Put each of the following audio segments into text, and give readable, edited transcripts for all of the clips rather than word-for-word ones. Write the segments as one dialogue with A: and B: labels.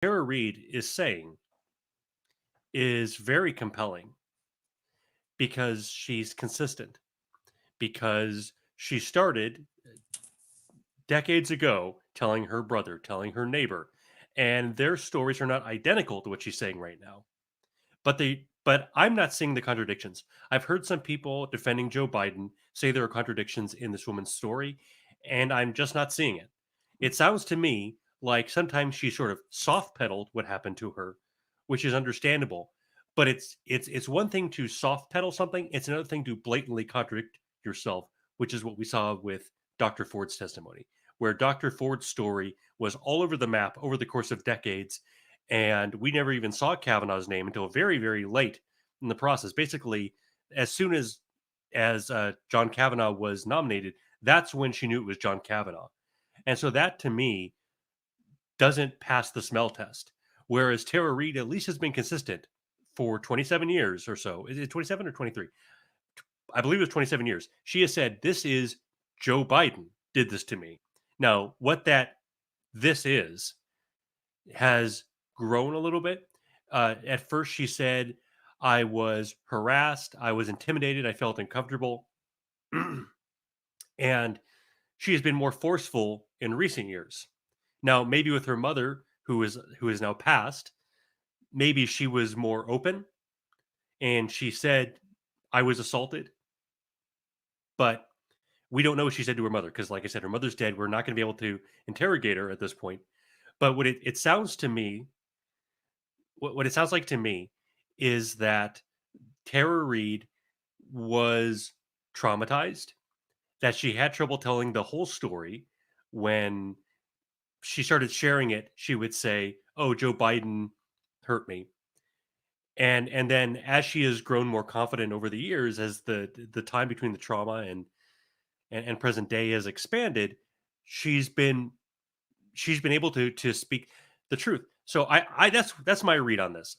A: Tara Reade is saying is very compelling because she's consistent, because she started decades ago telling her brother, telling her neighbor, and their stories are not identical to what she's saying right now. But I'm not seeing the contradictions. I've heard some people defending Joe Biden say there are contradictions in this woman's story, and I'm just not seeing it. It sounds to me like sometimes she sort of soft pedaled what happened to her, which is understandable. But it's one thing to soft pedal something, it's another thing to blatantly contradict yourself, which is what we saw with Dr. Ford's testimony, where Dr. Ford's story was all over the map over the course of decades, and we never even saw Kavanaugh's name until very, very late in the process. Basically, as soon as John Kavanaugh was nominated, that's when she knew it was John Kavanaugh, and so that to me doesn't pass the smell test. Whereas Tara Reade at least has been consistent for 27 years or so. Is it 27 or 23? I believe it was 27 years. She has said, "This is Joe Biden did this to me." Now, what that this is has grown a little bit. At first, she said, I was harassed, I was intimidated, I felt uncomfortable. And she has been more forceful in recent years. Now, maybe with her mother, who is now passed, maybe she was more open and she said, I was assaulted, but we don't know what she said to her mother because, like I said, her mother's dead. We're not going to be able to interrogate her at this point. But it sounds to me, what it sounds like to me is that Tara Reade was traumatized, that she had trouble telling the whole story. When she started sharing it, she would say, "Oh, Joe Biden hurt me." And then as she has grown more confident over the years, as the time between the trauma and present day has expanded, she's been she's been able to speak the truth. So I that's my read on this.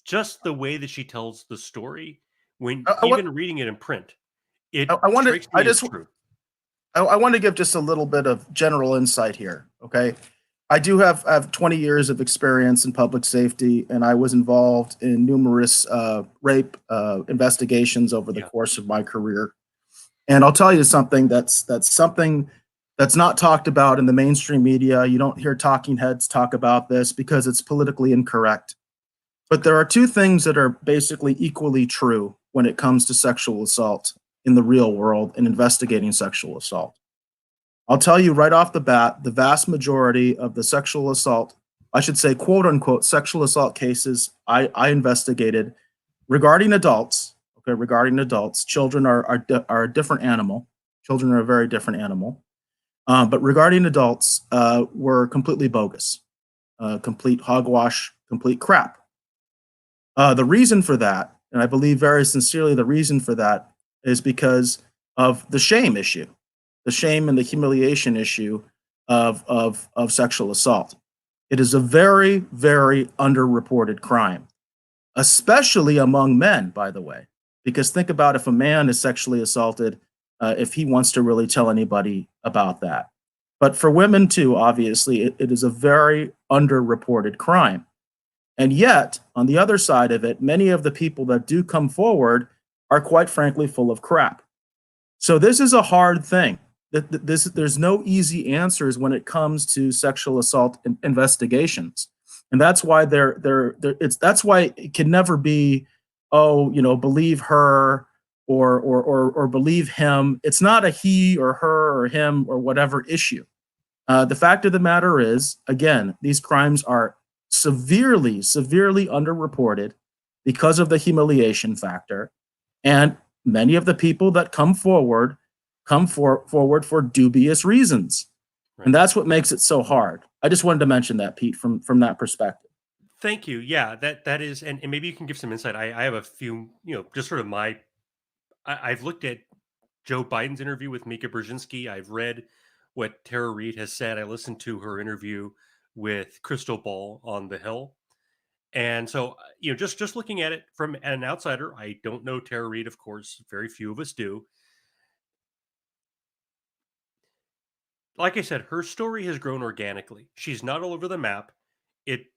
A: Just the way that she tells the story, when
B: I, I want
A: even reading it in print,
B: I,
A: it
B: I want to
A: strikes
B: I
A: me as
B: just
A: true.
B: I want to give just a little bit of general insight here. Okay, I have 20 years of experience in public safety, and I was involved in numerous rape investigations over the
A: Yeah.
B: course of my career. And I'll tell you something that's something that's not talked about in the mainstream media. You don't hear talking heads talk about this because it's politically incorrect. But there are two things that are basically equally true when it comes to sexual assault in the real world and investigating sexual assault. I'll tell you right off the bat, the vast majority of the sexual assault, I should say, quote unquote, sexual assault cases I investigated regarding adults, okay, regarding adults, children are a different animal. Children are a very different animal. But regarding adults, were completely bogus, complete hogwash, complete crap. The reason for that, and I believe very sincerely the reason for that, is because of the shame issue, the shame and the humiliation issue of sexual assault. It is a very, very underreported crime, especially among men, by the way. Because think about if a man is sexually assaulted, if he wants to really tell anybody about that. But for women too, obviously, it is a very underreported crime. And yet, on the other side of it, many of the people that do come forward are quite frankly full of crap. So this is a hard thing. There's no easy answers when it comes to sexual assault investigations, and that's why that's why it can never be, oh, believe her or believe him. It's not a he or her or him or whatever issue. The fact of the matter is, again, these crimes are severely, severely underreported because of the humiliation factor. And many of the people that come forward for dubious reasons. And
A: Right.
B: that's what makes it so hard. I just wanted to mention that, Pete, from that perspective.
A: Thank you. Yeah, that is, and maybe you can give some insight. I have a few, just sort of I've looked at Joe Biden's interview with Mika Brzezinski. I've read what Tara Reade has said. I listened to her interview with Crystal Ball on the Hill. And so, just looking at it from an outsider, I don't know Tara Reade, of course. Very few of us do. Like I said, her story has grown organically. She's not all over the map. it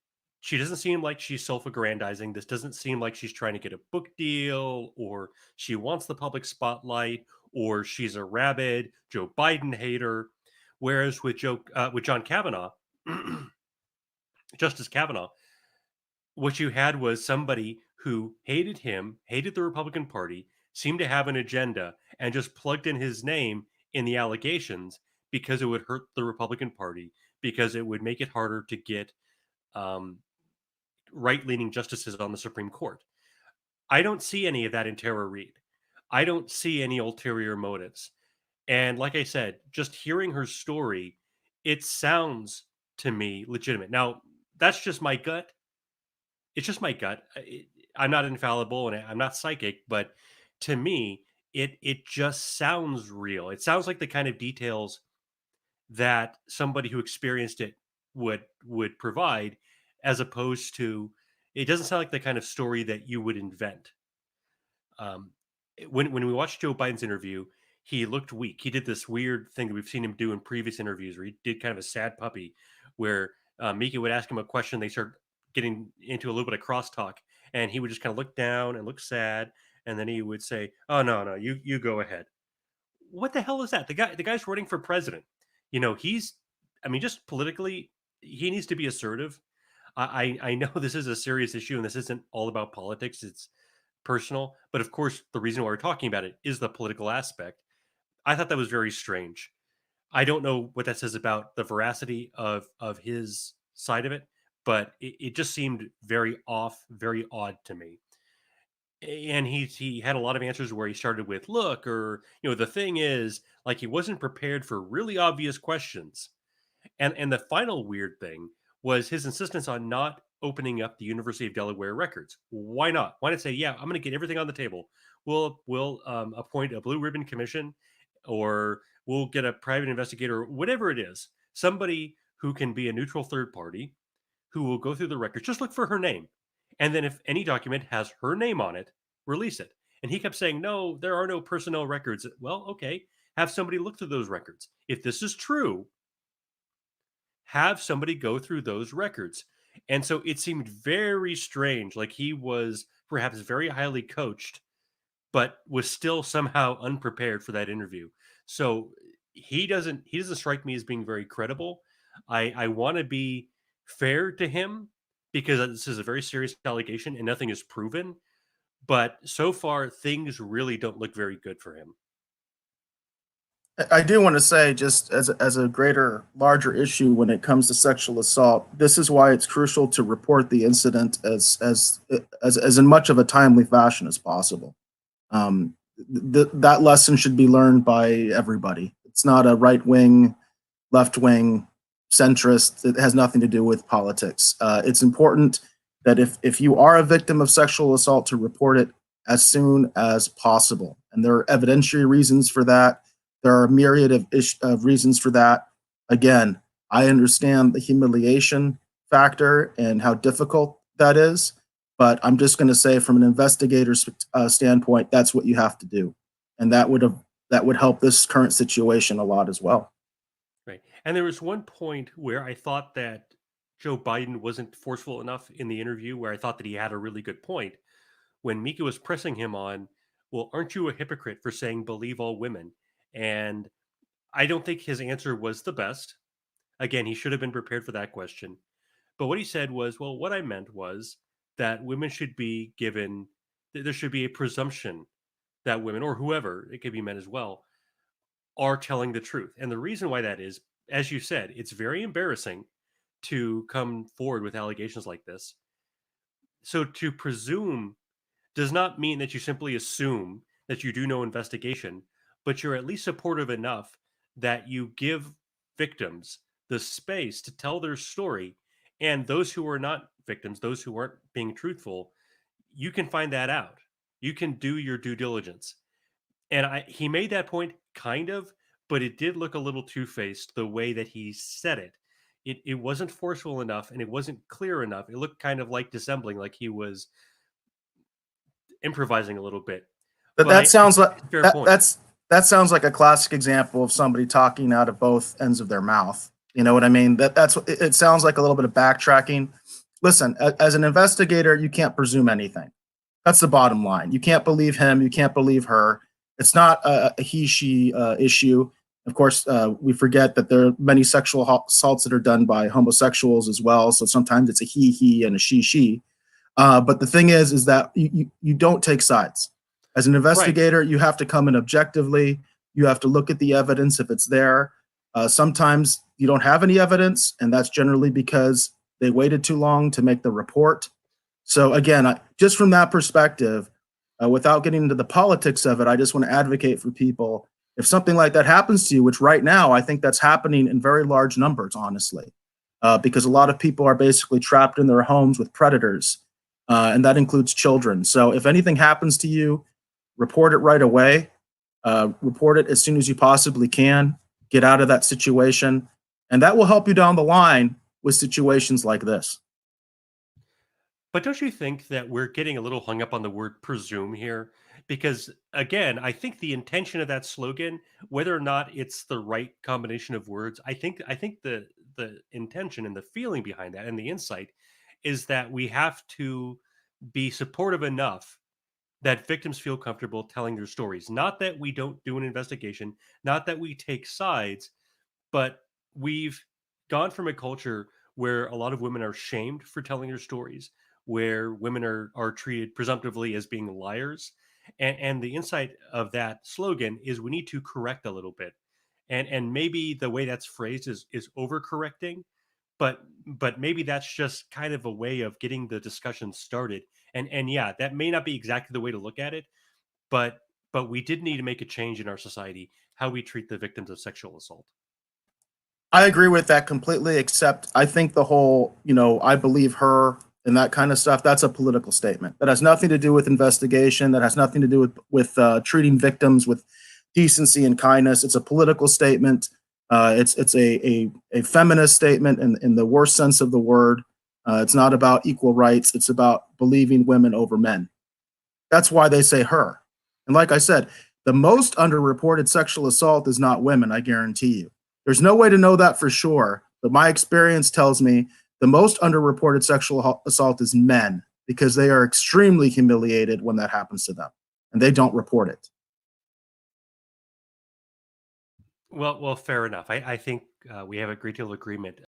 A: she doesn't seem like she's self-aggrandizing. This doesn't seem like she's trying to get a book deal, or she wants the public spotlight, or she's a rabid Joe Biden hater. Whereas with John Kavanaugh, Justice Kavanaugh, what you had was somebody who hated him, hated the Republican Party, seemed to have an agenda, and just plugged in his name in the allegations because it would hurt the Republican Party, because it would make it harder to get um, right leaning justices on the Supreme Court. I don't see any of that in Tara Reade. I don't see any ulterior motives. And like I said, just hearing her story, it sounds to me legitimate. Now, that's just my gut. It's just my gut. I'm not infallible and I'm not psychic, but to me, it just sounds real. It sounds like the kind of details that somebody who experienced it would provide, as opposed to, it doesn't sound like the kind of story that you would invent. Um, when we watched Joe Biden's interview, he looked weak. He did this weird thing that we've seen him do in previous interviews, where he did kind of a sad puppy, where Mika would ask him a question, they start getting into a little bit of crosstalk, and he would just kind of look down and look sad, and then he would say, "Oh no, you go ahead." What the hell is that? The guy's running for president. He's, I mean, just politically, he needs to be assertive. I know this is a serious issue, and this isn't all about politics. It's personal, but of course, the reason why we're talking about it is the political aspect. I thought that was very strange. I don't know what that says about the veracity of his side of it, but it just seemed very off, very odd to me. And he had a lot of answers where he started with "look," or the thing is, like, he wasn't prepared for really obvious questions. And the final weird thing was his insistence on not opening up the University of Delaware records. Why not? Why not say, "Yeah, I'm going to get everything on the table. We'll appoint a blue ribbon commission, or we'll get a private investigator, whatever it is, somebody who can be a neutral third party, who will go through the records. Just look for her name, and then if any document has her name on it, release it." And he kept saying, "No, there are no personnel records." Well, okay, have somebody look through those records. If this is true, have somebody go through those records. And so it seemed very strange, like he was perhaps very highly coached, but was still somehow unprepared for that interview. So he doesn't strike me as being very credible. I want to be fair to him, because this is a very serious allegation and nothing is proven. But so far, things really don't look very good for him.
B: I do want to say, just as a greater, larger issue when it comes to sexual assault, this is why it's crucial to report the incident as in much of a timely fashion as possible. That lesson should be learned by everybody. It's not a right wing, left wing, centrist. It has nothing to do with politics. It's important that if you are a victim of sexual assault, to report it as soon as possible. And there are evidentiary reasons for that. There are a myriad of reasons for that. Again, I understand the humiliation factor and how difficult that is, but I'm just going to say, from an investigator's standpoint, that's what you have to do, and that would help this current situation a lot as well.
A: Right. And there was one point where I thought that Joe Biden wasn't forceful enough in the interview, where I thought that he had a really good point when Mika was pressing him on, "Well, aren't you a hypocrite for saying believe all women?" And I don't think his answer was the best. Again, he should have been prepared for that question. But what he said was, "Well, what I meant was that women should be given, there should be a presumption that women, or whoever, it could be men as well, are telling the truth." And the reason why that is, as you said, it's very embarrassing to come forward with allegations like this. So to presume does not mean that you simply assume that you do no investigation, but you're at least supportive enough that you give victims the space to tell their story. And those who are not victims, those who aren't being truthful, you can find that out. You can do your due diligence. And he made that point, kind of, but it did look a little two-faced the way that he said it. It wasn't forceful enough, and it wasn't clear enough. It looked kind of like dissembling, like he was improvising a little bit.
B: But
A: But
B: that sounds
A: it's
B: like
A: a fair point.
B: that sounds like a classic example of somebody talking out of both ends of their mouth. You know what I mean? It sounds like a little bit of backtracking. Listen, as an investigator, you can't presume anything. That's the bottom line. You can't believe him. You can't believe her. It's not a he/she issue. Of course, we forget that there are many sexual assaults that are done by homosexuals as well. So sometimes it's a he, and a she. But the thing is that you don't take sides. As an
A: Right.
B: investigator, you have to come in objectively. You have to look at the evidence if it's there. Sometimes you don't have any evidence, and that's generally because they waited too long to make the report. So again, just from that perspective, without getting into the politics of it, I just want to advocate for people. If something like that happens to you, which right now I think that's happening in very large numbers, honestly, because a lot of people are basically trapped in their homes with predators, and that includes children. So if anything happens to you, report it right away. Report it as soon as you possibly can. Get out of that situation, and that will help you down the line with situations like this.
A: But don't you think that we're getting a little hung up on the word presume here? Because again, I think the intention of that slogan, whether or not it's the right combination of words, I think the intention and the feeling behind that and the insight is that we have to be supportive enough that victims feel comfortable telling their stories. Not that we don't do an investigation, not that we take sides, but we've gone from a culture where a lot of women are shamed for telling their stories, where women are treated presumptively as being liars. And the insight of that slogan is we need to correct a little bit. And maybe the way that's phrased is overcorrecting, but maybe that's just kind of a way of getting the discussion started. And yeah, that may not be exactly the way to look at it, but we did need to make a change in our society how we treat the victims of sexual assault.
B: I agree with that completely, except I think the whole, I believe her and that kind of stuff, that's a political statement. That has nothing to do with investigation. That has nothing to do with treating victims with decency and kindness. It's a political statement. It's a feminist statement in the worst sense of the word. It's not about equal rights. It's about believing women over men. That's why they say her. And like I said, the most underreported sexual assault is not women, I guarantee you. There's no way to know that for sure, but my experience tells me the most underreported sexual assault is men because they are extremely humiliated when that happens to them and they don't report it.
A: Well, fair enough. I think we have a great deal of agreement